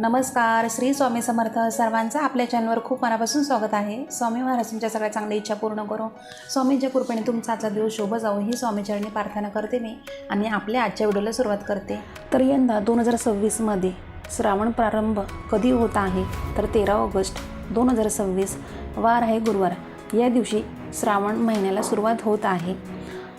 नमस्कार, श्री स्वामी समर्थ. सर्वांचं आपल्या चॅनलवर खूप मनापासून स्वागत आहे. स्वामी महाराज तुमच्या सगळ्या चांगल्या इच्छा पूर्ण करो. स्वामींच्या कृपेने तुमचा आजचा दिवस शुभ जावो ही स्वामीचरणी प्रार्थना करते मी आणि आपल्या आजच्या व्हिडिओला सुरुवात करते. तर यंदा 2026मध्ये श्रावण प्रारंभ कधी होत आहे तर 13 ऑगस्ट 2026 वार आहे गुरुवार. या दिवशी श्रावण महिन्याला सुरुवात होत आहे.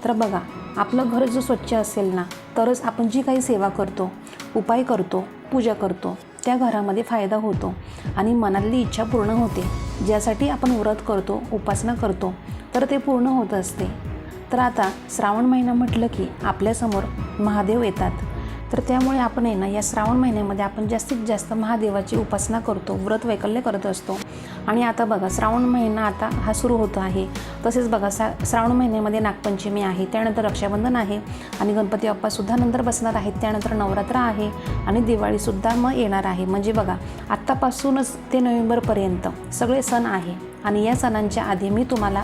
तर बघा, आपलं घर जो स्वच्छ असेल ना तरच आपण जी काही सेवा करतो, उपाय करतो, पूजा करतो त्या घरामध्ये फायदा होतो आणि मनातली इच्छा पूर्ण होते. ज्यासाठी आपण व्रत करतो, उपासना करतो तर ते पूर्ण होत असते. तर आता श्रावण महिना म्हटलं की आपल्यासमोर महादेव येतात. तर त्यामुळे आपण ना या श्रावण महिन्यामध्ये आपण जास्तीत जास्त महादेवाची उपासना करतो, व्रत वैकल्य करत असतो. आणि आता बघा, श्रावण महिना आता हा सुरू होत आहे. तसेच बघा, श्रावण महिन्यामध्ये नागपंचमी आहे, त्यानंतर रक्षाबंधन आहे आणि गणपती बाप्पासुद्धा नंतर बसणार आहेत. त्यानंतर नवरात्र आहे आणि दिवाळीसुद्धा मग येणार आहे. म्हणजे बघा, आत्तापासूनच ते नोव्हेंबरपर्यंत सगळे सण आहे. आणि या सणांच्या आधी मी तुम्हाला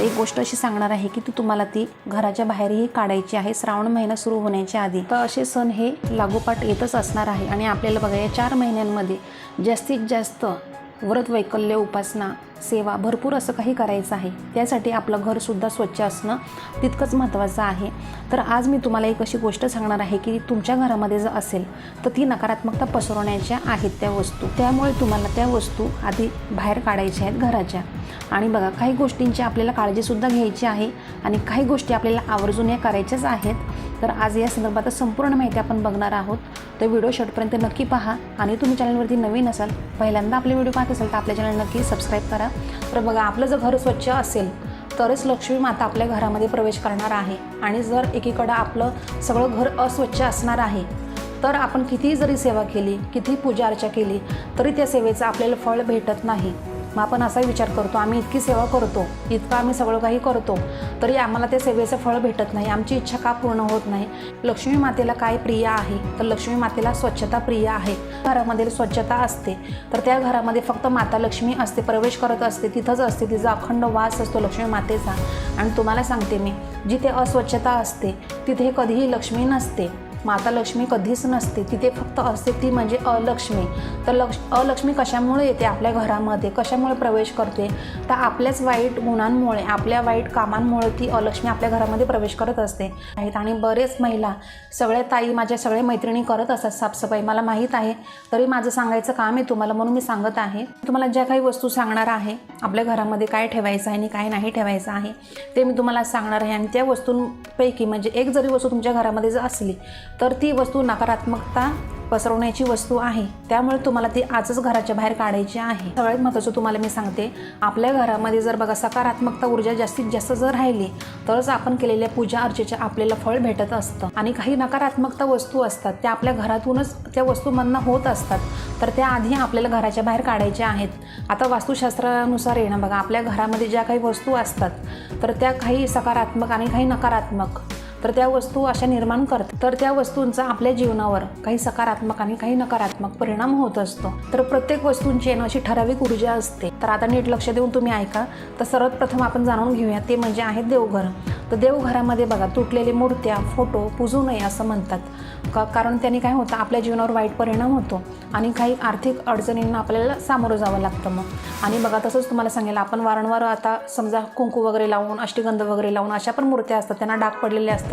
एक गोष्ट अशी सांगणार आहे की तुम्हाला ती घराच्या बाहेरही काढायची आहे श्रावण महिना सुरू होण्याच्या आधी. तर असे सण हे लागोपाठ येतच असणार आहे आणि आपल्याला बघा या 4 महिन्यांमध्ये जास्तीत जास्त व्रत वैकल्य, उपासना, सेवा भरपूर असं काही करायचं आहे. त्यासाठी आपलं घरसुद्धा स्वच्छ असणं तितकंच महत्त्वाचं आहे. तर आज मी तुम्हाला एक अशी गोष्ट सांगणार आहे की तुमच्या घरामध्ये जर असेल तर ती नकारात्मकता पसरवण्याच्या आहेत त्या वस्तू. त्यामुळे तुम्हाला त्या वस्तू आधी बाहेर काढायच्या आहेत घराच्या. आणि बघा, काही गोष्टींची आपल्याला काळजीसुद्धा घ्यायची आहे आणि काही गोष्टी आपल्याला आवर्जून या करायच्याच आहेत. तर आज या संदर्भात संपूर्ण माहिती आपण बघणार आहोत. तर व्हिडिओ शेवटपर्यंत नक्की पहा. आणि तुम्ही चॅनलवरती नवीन असाल, पहिल्यांदा आपले व्हिडिओ पाहत असाल तर आपल्या चॅनल नक्की सबस्क्राईब करा. तर बघा, आपलं जर घर स्वच्छ असेल तरच लक्ष्मी माता आपल्या घरामध्ये प्रवेश करणार आहे. आणि जर एकीकडं आपलं सगळं घर अस्वच्छ असणार आहे तर आपण कितीही जरी सेवा केली, कितीही पूजा अर्चा केली तरी त्या सेवेचं आपल्याला फळ भेटत नाही. मग आपण असा विचार करतो, आम्ही इतकी सेवा करतो, इतकं आम्ही सगळं काही करतो तरी आम्हाला त्या सेवेचं फळ भेटत नाही, आमची इच्छा का पूर्ण होत नाही. लक्ष्मी मातेला काय प्रिय आहे तर लक्ष्मी मातेला स्वच्छता प्रिय आहे. घरामध्ये स्वच्छता असते तर त्या घरामध्ये फक्त माता लक्ष्मी असते, प्रवेश करत असते, तिथंच असते, तिचा अखंड वास असतो लक्ष्मी मातेचा. आणि तुम्हाला सांगते मी, जिथे अस्वच्छता असते तिथे कधीही लक्ष्मी नसते, माता लक्ष्मी कधीच नसते. तिथे फक्त असते ती म्हणजे अलक्ष्मी. तर अलक्ष्मी कशामुळे येते आपल्या घरामध्ये, कशामुळे प्रवेश करते तर आपल्याच वाईट गुणांमुळे, आपल्या वाईट कामांमुळे ती अलक्ष्मी आपल्या घरामध्ये प्रवेश करत असते. आणि बरेच महिला, सगळ्या ताई, माझ्या सगळ्या मैत्रिणी करत असतात साफसफाई, मला माहीत आहे. तरी माझं सांगायचं काम आहे तुम्हाला, म्हणून मी सांगत आहे. तुम्हाला ज्या काही वस्तू सांगणार आहे, आपल्या घरामध्ये काय ठेवायचं आहे आणि काय नाही ठेवायचं आहे ते मी तुम्हाला सांगणार आहे. आणि त्या वस्तूंपैकी म्हणजे एक जरी वस्तू तुमच्या घरामध्ये जर असली तर ती वस्तू नकारात्मकता पसरवण्याची वस्तू आहे. त्यामुळे तुम्हाला ती आजच घराच्या बाहेर काढायची आहे. सगळ्यात महत्त्वाचं तुम्हाला मी सांगते, आपल्या घरामध्ये जर बघा सकारात्मकता ऊर्जा जास्तीत जास्त जर राहिली तरच आपण केलेल्या पूजा अर्चेच्या आपल्याला फळ भेटत असतं. आणि काही नकारात्मकता वस्तू असतात त्या आपल्या घरातूनच त्या वस्तूमधनं होत असतात. तर त्या आधी आपल्याला घराच्या बाहेर काढायच्या आहेत. आता वास्तुशास्त्रानुसार आहे ना बघा, आपल्या घरामध्ये ज्या काही वस्तू असतात तर त्या काही सकारात्मक आणि काही नकारात्मक, तर त्या वस्तू अशा निर्माण करतात. तर त्या वस्तूंचा आपल्या जीवनावर काही सकारात्मक आणि काही नकारात्मक परिणाम होत असतो. तर प्रत्येक वस्तूंची अशी ठराविक ऊर्जा असते. तर आता नीट लक्ष देऊन तुम्ही ऐका. तर सर्वात प्रथम आपण जाणून घेऊया ते म्हणजे आहे देवघर. तर देवघरामध्ये बघा, तुटलेले मूर्त्या, फोटो पूजू नये असं म्हणतात. कारण त्याने काय होतं, आपल्या जीवनावर वाईट परिणाम होतो आणि काही आर्थिक अडचणींना आपल्याला सामोरं जावं लागतं मग. आणि बघा, तसंच तुम्हाला सांगेल, आपण वारंवार आता समजा कुंकू वगैरे लावून, अष्टगंध वगैरे लावून अशा पण मूर्त्या असतात, त्यांना डाग पडलेले असतात.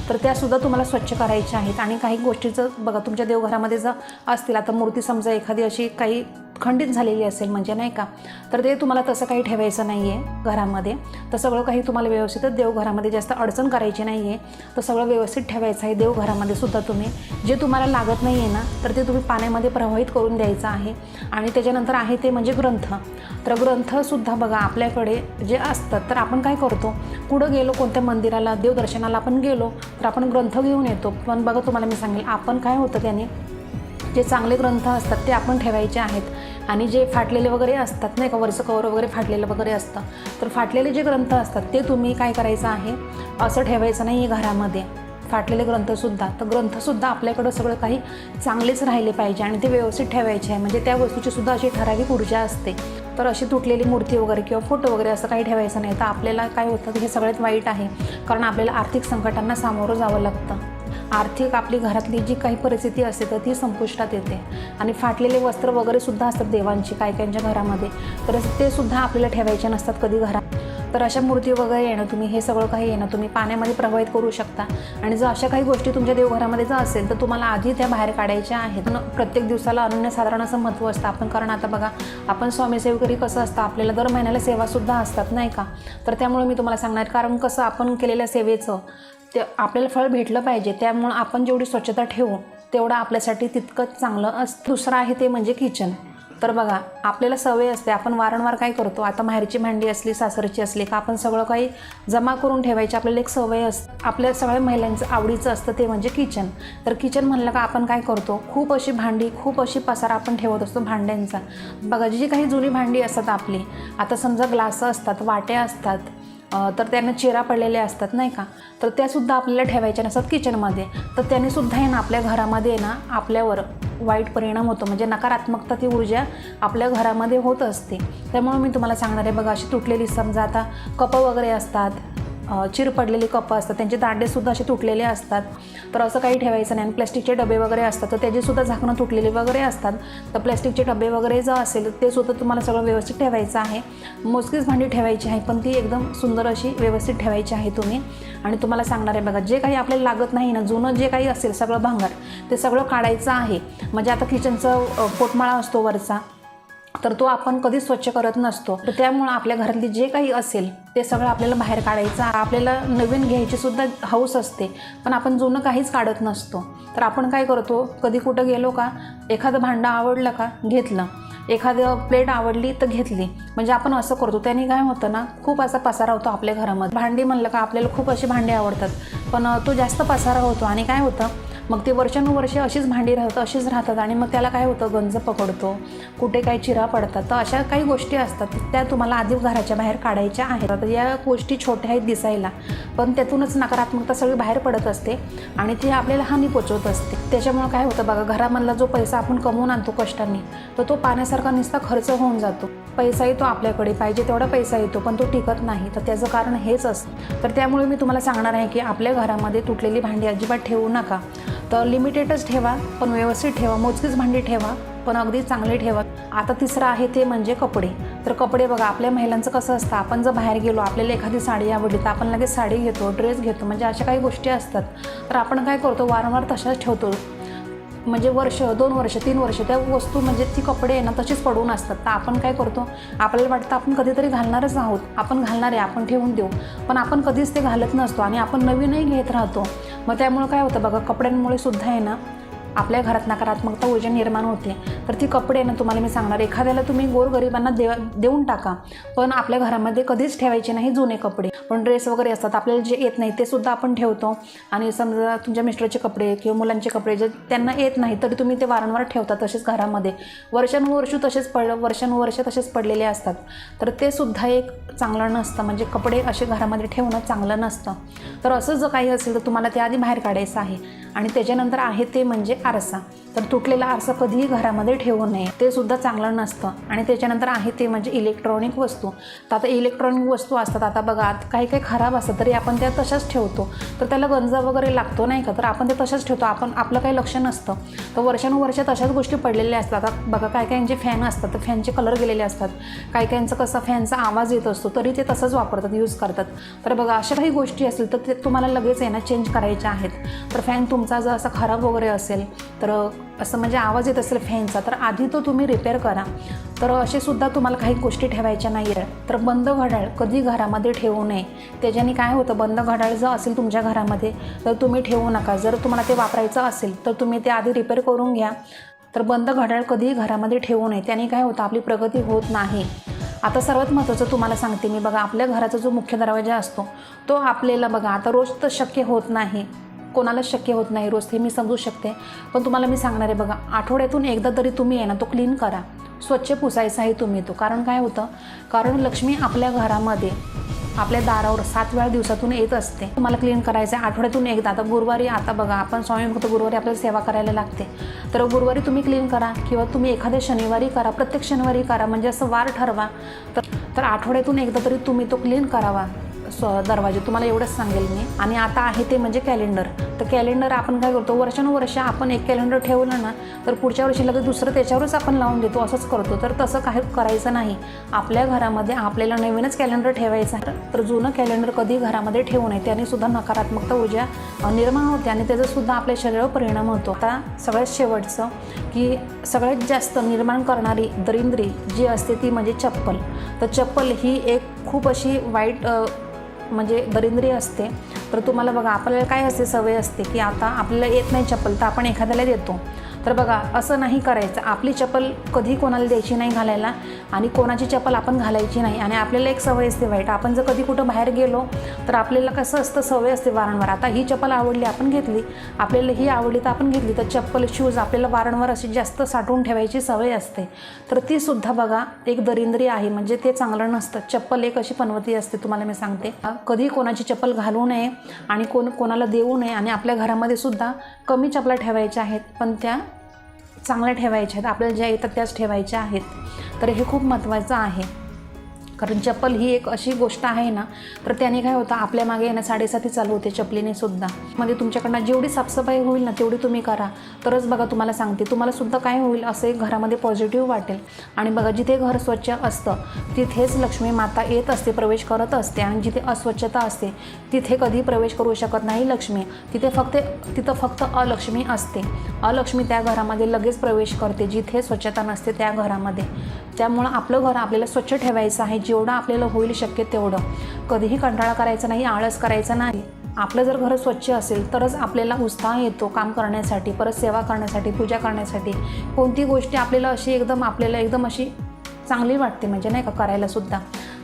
तर त्यासुद्धा तुम्हाला स्वच्छ करायच्या आहेत. आणि काही गोष्टीचं बघा, तुमच्या देवघरामध्ये जर असतील, आता मूर्ती समजा एखादी अशी काही खंडित झालेली असेल म्हणजे नाही का, तर ते तुम्हाला तसं काही ठेवायचं नाही आहे घरामध्ये. तर सगळं काही तुम्हाला व्यवस्थितच, देवघरामध्ये जास्त अडचण करायची नाही आहे. तर सगळं व्यवस्थित ठेवायचं आहे. देवघरामध्ये सुद्धा तुम्ही जे तुम्हाला लागत नाही आहे ना तर ते तुम्ही पाण्यामध्ये प्रवाहित करून द्यायचं आहे. आणि त्याच्यानंतर आहे ते म्हणजे ग्रंथ. तर ग्रंथसुद्धा बघा, आपल्याकडे जे असतात तर आपण काय करतो, कुठं गेलो, कोणत्या मंदिराला, देवदर्शनाला आपण गेलो तर आपण ग्रंथ घेऊन येतो. पण बघा, तुम्हाला मी सांगेल, आपण काय होतं त्याने, जे चांगले ग्रंथ असतात ते आपण ठेवायचे आहेत. आणि जे फाटलेले वगैरे असतात नाही का, वरचं कवर वगैरे फाटलेलं वगैरे असतं, तर फाटलेले जे ग्रंथ असतात ते तुम्ही काय करायचं आहे, असं ठेवायचं नाही आहे घरामध्ये, फाटलेले ग्रंथसुद्धा. तर ग्रंथसुद्धा आपल्याकडं सगळं काही चांगलेच राहिले पाहिजे आणि ते व्यवस्थित ठेवायचे आहे. म्हणजे त्या वस्तूची सुद्धा अशी ठराविक ऊर्जा असते. तर अशी तुटलेली मूर्ती वगैरे किंवा फोटो वगैरे असं काही ठेवायचं नाही. तर आपल्याला काय होतं, हे सगळ्यात वाईट आहे, कारण आपल्याला आर्थिक संकटांना सामोरं जावं लागतं. आर्थिक आपली घरातली जी काही परिस्थिती असते तर ती संपुष्टात येते. आणि फाटलेले वस्त्र वगैरे सुद्धा असतात देवांची काहींच्या घरामध्ये, तर ते सुद्धा आपल्याला ठेवायचे नसतात कधी घरात. तर अशा मूर्ती वगैरे येणं तुम्ही हे सगळं काही येणं तुम्ही पाण्यामध्ये प्रवाहित करू शकता. आणि जर अशा काही गोष्टी तुमच्या देवघरामध्ये जर असेल तर तुम्हाला आधी त्या बाहेर काढायच्या आहेत. प्रत्येक दिवसाला अनन्यसाधारण असं महत्त्व असतं. आपण कारण आता बघा, आपण स्वामी सेवकरी कसं असतं, आपल्याला दर महिन्याला सेवासुद्धा असतात नाही का. तर त्यामुळे मी तुम्हाला सांगणार, कारण कसं आपण केलेल्या सेवेचं ते आपल्याला फळ भेटलं पाहिजे. त्यामुळं आपण जेवढी स्वच्छता ठेवू तेवढं आपल्यासाठी तितकंच चांगलं असतं. दुसरं आहे ते म्हणजे किचन. तर बघा, आपल्याला सवय असते, आपण वारंवार काय करतो, आता माहेरची भांडी असली सासरची असली का आपण सगळं काही जमा करून ठेवायची आपल्याला एक सवय असते. आपल्या सगळ्या महिलांचं आवडीचं असतं ते म्हणजे किचन. तर किचन म्हणलं का आपण काय करतो, खूप अशी भांडी, खूप अशी पसारा आपण ठेवत असतो भांड्यांचा. बघा, जी काही जुनी भांडी असतात आपली, आता समजा ग्लास असतात, वाट्या असतात, तर त्यांना चिरा पडलेले असतात नाही का, तर त्यासुद्धा आपल्याला ठेवायच्या नसतात किचनमध्ये. तर त्यानेसुद्धा आहे ना आपल्या घरामध्ये ना आपल्यावर वाईट परिणाम होतो, म्हणजे नकारात्मकता ती ऊर्जा आपल्या घरामध्ये होत असते. त्यामुळे मी तुम्हाला सांगणार आहे, बघा, अशी तुटलेली समजा आता कपं वगैरे असतात, चिर पडलेली कपं असतात, त्यांचे दांडेसुद्धा असे तुटलेले असतात, तर असं काही ठेवायचं नाही. आणि प्लॅस्टिकचे डबे वगैरे असतात तर त्याचीसुद्धा झाकणं तुटलेली वगैरे असतात. तर प्लॅस्टिकचे डबे वगैरे जर असेल ते सुद्धा तुम्हाला सगळं व्यवस्थित ठेवायचं आहे. मोजकीच भांडी ठेवायची आहे, पण ती एकदम सुंदर अशी व्यवस्थित ठेवायची आहे तुम्ही. आणि तुम्हाला सांगणार आहे, बघा, जे काही आपल्याला लागत नाही ना, जुनं जे काही असेल सगळं भांगार ते सगळं काढायचं आहे. म्हणजे आता किचनचं पोटमाळा असतो वरचा, तर तो आपण कधीच स्वच्छ करत नसतो. तर त्यामुळं आपल्या घरातली जे काही असेल ते सगळं आपल्याला बाहेर काढायचं. आपल्याला नवीन घ्यायची सुद्धा हौस असते, पण आपण जुनं काहीच काढत नसतो. तर आपण काय करतो, कधी कुठं गेलो का, एखादं भांडं आवडलं का घेतलं, एखादं प्लेट आवडली तर घेतली, म्हणजे आपण असं करतो. त्याने काय होतं ना, खूप असा पसारा होतो आपल्या घरामध्ये. भांडी म्हणलं का आपल्याला खूप अशी भांडी आवडतात, पण तो जास्त पसारा होतो. आणि काय होतं, मग ते वर्षानुवर्षे अशीच भांडी अशीच राहतात आणि मग त्याला काय होतं, गंज पकडतो, कुठे काही चिरा पडतात. तर अशा काही गोष्टी असतात त्या तुम्हाला आधी घराच्या बाहेर काढायच्या आहेत. तर या गोष्टी छोट्या आहेत दिसायला, पण त्यातूनच नकारात्मकता सगळी बाहेर पडत असते आणि ती आपल्याला हानी पोचवत असते. त्याच्यामुळं काय होतं बघा, घरामधला जो पैसा आपण कमवून आणतो कष्टांनी, तर तो पाण्यासारखा नुसता खर्च होऊन जातो. पैसा येतो आपल्याकडे, पाहिजे तेवढा पैसा येतो, पण तो टिकत नाही. तर त्याचं कारण हेच असतं. तर त्यामुळे मी तुम्हाला सांगणार आहे की आपल्या घरामध्ये तुटलेली भांडी अजिबात ठेवू नका. तर लिमिटेडच ठेवा, पण व्यवस्थित ठेवा. मोजकीच भांडी ठेवा, पण अगदी चांगले ठेवा. आता तिसरं आहे ते म्हणजे कपडे. तर कपडे बघा, आपल्या महिलांचं कसं असतं, आपण जर बाहेर गेलो, आपल्याला एखादी साडी आवडली तर आपण लगेच साडी घेतो, ड्रेस घेतो, म्हणजे अशा काही गोष्टी असतात. तर आपण काय करतो, वारंवार तशाच ठेवतो, म्हणजे वर्ष 2 वर्ष 3 वर्ष त्या वस्तू म्हणजे ती कपडे आहे ना तशीच पडून असतात. तर आपण काय करतो, आपल्याला वाटतं आपण कधीतरी घालणारच आहोत, आपण घालणार आहे, आपण ठेवून देऊ, पण आपण कधीच ते घालत नसतो आणि आपण नवीनही घेत राहतो. मग त्यामुळे काय होतं बघा, कपड्यांमुळे सुद्धा आहे ना आपल्या घरात नकारात्मकता ऊर्जा निर्माण होते. तर ती कपडे ना तुम्हाला मी सांगणार, एखाद्याला तुम्ही गोरगरिबांना देऊन टाका, पण आपल्या घरामध्ये कधीच ठेवायचे नाही जुने कपडे. पण ड्रेस वगैरे असतात आपल्याला जे येत नाही ते सुद्धा आपण ठेवतो. आणि समजा तुमच्या मिस्टरचे कपडे किंवा मुलांचे कपडे जे त्यांना येत नाही तरी तुम्ही ते वारंवार ठेवता तसेच घरामध्ये, वर्षानुवर्ष तसेच पडलेले असतात. तर ते सुद्धा एक चांगलं नसतं, म्हणजे कपडे असे घरामध्ये ठेवणं चांगलं नसतं. तर असं जर काही असेल तर तुम्हाला ते आधी बाहेर काढायचं आहे. आणि त्याच्यानंतर आहे ते म्हणजे आरसा. तर तुटलेला आरसा कधीही घरामध्ये ठेवू नये, ते सुद्धा चांगलं नसतं. आणि त्याच्यानंतर आहे ते म्हणजे इलेक्ट्रॉनिक वस्तू. तर आता इलेक्ट्रॉनिक वस्तू असतात, आता बघा काही काही खराब असतात तरी आपण त्या तशाच ठेवतो, तर त्याला गंज वगैरे लागतो नाही का, तर आपण ते तशाच ठेवतो, आपलं काही लक्ष नसतं. तर वर्षानुवर्ष तशाच गोष्टी पडलेल्या असतात. आता बघा काही काहींचे फॅन असतात तर फॅनचे कलर गेलेले असतात, काही काहींचं कसं फॅनचा आवाज येत असतो तरी ते तसंच वापरतात, यूज करतात. तर बघा अशा काही गोष्टी असतील तर ते तुम्हाला लगेच आहे ना चेंज करायच्या आहेत. तर फॅन तुमचा जर असा खराब वगैरे असेल, तर असं म्हणजे आवाज येत असेल फॅनचा, तर आधी तो तुम्ही रिपेअर करा. तर असे सुद्धा तुम्हाला काही गोष्टी ठेवायच्या नाही आहेत. तर बंद घड्याळ कधी घरामध्ये ठेवू नये. त्याच्याने काय होतं, बंद घड्याळ जर असेल तुमच्या घरामध्ये तर तुम्ही ठेवू नका. जर तुम्हाला ते वापरायचं असेल तर तुम्ही ते आधी रिपेअर करून घ्या. तर बंद घड्याळ कधीही घरामध्ये ठेवू नये, त्याने काय होतं आपली प्रगती होत नाही. आता सर्वात महत्त्वाचं तुम्हाला सांगते मी, बघा आपल्या घराचा जो मुख्य दरवाजा असतो तो आपल्याला बघा आता रोज तर शक्य होत नाही, कोणालाच शक्य होत नाही रोज, हे मी समजू शकते. पण तुम्हाला मी सांगणार आहे बघा, आठवड्यातून एकदा तरी तुम्ही आहे ना तो क्लीन करा, स्वच्छ पुसायचा आहे तुम्ही तो. कारण काय होतं, कारण लक्ष्मी आपल्या घरामध्ये आपल्या दारावर 7 वेळा दिवसातून येत असते. तुम्हाला क्लीन करायचं आहे आठवड्यातून एकदा. आता गुरुवारी, आता बघा आपण स्वामी भक्त गुरुवारी आपल्याला सेवा करायला लागते, तर गुरुवारी तुम्ही क्लीन करा किंवा तुम्ही एखाद्या शनिवारी करा, प्रत्येक शनिवारी करा, म्हणजे असं वार ठरवा. तर आठवड्यातून एकदा तरी तुम्ही तो क्लीन करावा दरवाजे, तुम्हाला एवढंच सांगेल मी. आणि आता आहे ते म्हणजे कॅलेंडर. तर तर कॅलेंडर आपण काय करतो, वर्षानुवर्ष आपण एक कॅलेंडर ठेवलं ना तर पुढच्या वर्षी लगेच दुसरं त्याच्यावरच आपण लावून देतो, असंच करतो. तर तसं काही करायचं नाही. आपल्या घरामध्ये आपल्याला नवीनच कॅलेंडर ठेवायचं आहे. तर जुनं कॅलेंडर कधी घरामध्ये ठेवू नये, त्याने सुद्धा नकारात्मकता ऊर्जा निर्माण होते आणि त्याचासुद्धा आपल्या शरीरावर परिणाम होतो. आता सगळ्यात शेवटचं की सगळ्यात जास्त निर्माण करणारी दरिंद्री जी असते ती म्हणजे चप्पल. तर चप्पल ही एक खूप अशी वाईट म्हणजे दरिंद्री असते. तर तुम्हाला बघा, आपल्याला काय असते, सवय असते की आता आपल्याला येत नाही चप्पल तर आपण एखाद्याला देतो. तर बघा, असं नाही करायचं. आपली चप्पल कधी कोणाला द्यायची नाही घालायला आणि कोणाची चप्पल आपण घालायची नाही. आणि आपल्याला एक सवय असते वाईट, आपण जर कधी कुठं बाहेर गेलो तर आपल्याला कसं असतं, सवय असते वारंवार. आता ही चप्पल आवडली आपण घेतली, आपल्याला ही आवडली तर आपण घेतली. तर चप्पल शूज आपल्याला वारंवार अशी जास्त साठवून ठेवायची सवय असते. तर ती सुद्धा बघा एक दरिंद्री आहे, म्हणजे ते चांगलं नसतं. चप्पल एक अशी पनवती असते, तुम्हाला मी सांगते. कधी कोणाची चप्पल घालू नये आणि कोणाला देऊ नये. आणि आपल्या घरामध्ये सुद्धा कमी चपला ठेवायच्या आहेत, पण त्या चांगल्या ठेवायच्या आहेत. आपल्याला ज्या येतात त्याच ठेवायच्या आहेत. तर हे खूप महत्त्वाचं आहे, कारण चप्पल ही एक अशी गोष्ट आहे ना, तर त्याने काय होतं, आपल्या मागे येणं साडेसाती चालू होते चपलीने सुद्धा. मध्ये तुमच्याकडनं जेवढी साफसफाई होईल ना तेवढी तुम्ही करा, तरच बघा तुम्हाला सांगते, तुम्हाला सुद्धा काय होईल, असं एक घरामध्ये पॉझिटिव्ह वाटेल. आणि बघा, जिथे घर स्वच्छ असतं तिथेच लक्ष्मी माता येत असते, प्रवेश करत असते. आणि जिथे अस्वच्छता असते तिथे कधी प्रवेश करू शकत नाही लक्ष्मी. तिथं फक्त अलक्ष्मी असते. अलक्ष्मी त्या घरामध्ये लगेच प्रवेश करते जिथे स्वच्छता नसते त्या घरामध्ये. त्यामुळं आपलं घर आपल्याला स्वच्छ ठेवायचं आहे, जेवढं आपल्याला होईल शक्य तेवढं. कधीही कंटाळा करायचा नाही, आळस करायचा नाही. आपलं जर घर स्वच्छ असेल तरच आपल्याला उत्साह येतो काम करण्यासाठी, परत सेवा करण्यासाठी, पूजा करण्यासाठी. कोणती गोष्टी आपल्याला एकदम अशी चांगली वाटते, म्हणजे नाही का, करायला सुद्धा.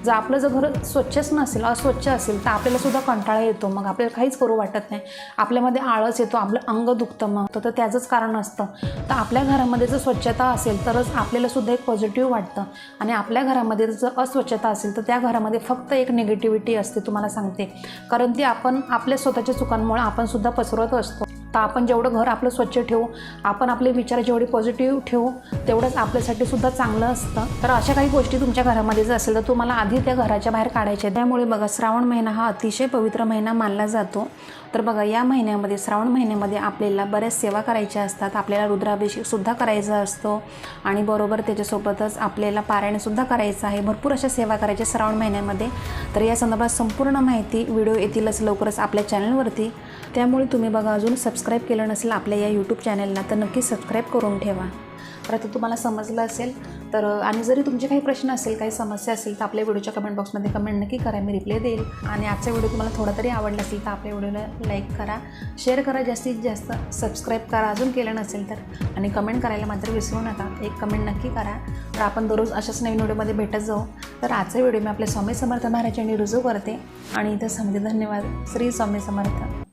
जर आपलं घर स्वच्छच नसेल, अस्वच्छ असेल तर आपल्याला सुद्धा कंटाळा येतो, मग आपल्याला काहीच करू वाटत नाही, आपल्यामध्ये आळस येतो, आपलं अंग दुखतं. मग तर त्याचंच कारण असतं. तर आपल्या घरामध्ये जर स्वच्छता असेल तरच आपल्याला सुद्धा एक पॉझिटिव्ह वाटतं. आणि आपल्या घरामध्ये जर अस्वच्छता असेल तर त्या घरामध्ये फक्त एक निगेटिव्हिटी असते, तुम्हाला सांगते. कारण ती आपण आपल्या स्वतःच्या चुकांमुळे आपण सुद्धा पसरवत असतो. तर आपण जेवढं घर आपलं स्वच्छ ठेवू, आपण आपले विचार जेवढे पॉझिटिव्ह ठेवू, तेवढंच आपल्यासाठी सुद्धा चांगलं असतं. तर अशा काही गोष्टी तुमच्या घरामध्ये जर असेल तर तुम्हाला आधी त्या घराच्या बाहेर काढायच्या. त्यामुळे बघा, श्रावण महिना हा अतिशय पवित्र महिना मानला जातो. तर बघा, या महिन्यामध्ये, श्रावण महिन्यामध्ये आपल्याला बऱ्याच सेवा करायच्या असतात. आपल्याला रुद्राभिषेकसुद्धा करायचा असतो आणि बरोबर त्याच्यासोबतच आपल्याला पारायणसुद्धा करायचं आहे. भरपूर अशा सेवा करायच्या श्रावण महिन्यामध्ये. तर या संदर्भात संपूर्ण माहिती व्हिडिओ येतीलच लवकरच आपल्या चॅनलवरती. त्यामुळे तुम्ही बघा, अजून सबस्क्राईब केलं नसेल आपल्या या यूट्यूब चॅनलला तर नक्की सबस्क्राईब करून ठेवा. तर आता तुम्हाला समजलं असेल. तर आणि जरी तुमचे काही प्रश्न असेल, काही समस्या असेल तर आपल्या व्हिडिओच्या कमेंट बॉक्समध्ये कमेंट नक्की करा, मी रिप्लाय देईल. आणि आजचा व्हिडिओ तुम्हाला थोडा तरी आवडला असेल तर आपल्या व्हिडिओला लाईक करा, शेअर करा, जास्तीत जास्त सबस्क्राईब करा अजून केलं नसेल तर. आणि कमेंट करायला मात्र विसरू नका, एक कमेंट नक्की करा. तर आपण दररोज अशाच नवीन व्हिडिओमध्ये भेटत जाऊ. तर आजचा व्हिडिओ मी आपल्या स्वामी समर्थ महाराजांनी रुजू करते आणि इथं सांगते धन्यवाद. श्री स्वामी समर्थ.